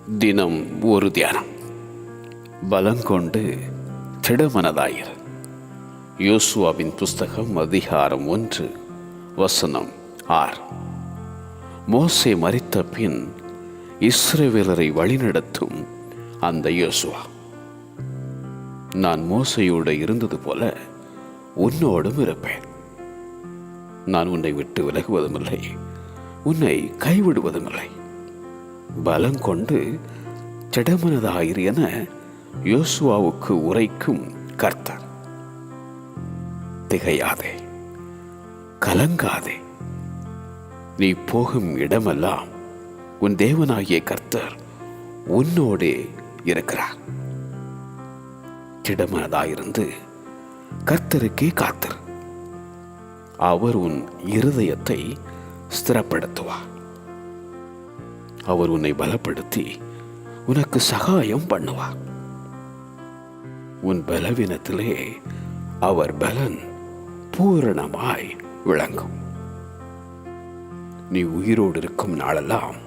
தினம் ஒரு தியானம். பலங்கொண்டு திடமனதாயிரு. யோசுவாவின் புஸ்தகம் அதிகாரம் 1 வசனம் 6. மோசே மரித்த பின் இஸ்ரவேலரை வழிநடத்தும் அந்த யோசுவா, நான் மோசையோடு இருந்தது போல உன்னோடும் இருப்பேன். நான் உன்னை விட்டு விலகுவதுமில்லை, உன்னை கைவிடுவதுமில்லை. பலங்கொண்டு திடமனதாயிரு என யோசுவாவுக்கு உரைக்கும் கர்த்தர். திகையாதே, கலங்காதே. நீ போகும் இடமெல்லாம் உன் தேவனாகிய கர்த்தர் உன்னோடே இருக்கிறார். திடமனதாயிருந்து கர்த்தருக்கே காத்திரு. அவர் உன் இருதயத்தை ஸ்திரப்படுத்துவார். அவர் உன்னை பலப்படுத்தி உனக்கு சகாயம் பண்ணுவார். உன் பலவீனத்திலே அவர் பலன் பூரணமாய் விளங்கும். நீ உயிரோடு இருக்கும் நாளெல்லாம்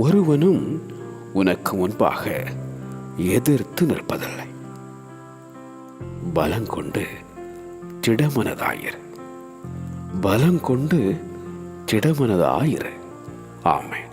ஒருவனும் உனக்கு முன்பாக எதிர்த்து நிற்பதில்லை. பலங்கொண்டு திடமனதாயிரு. பலங்கொண்டு திடமனதாயிரு. ஆமென்.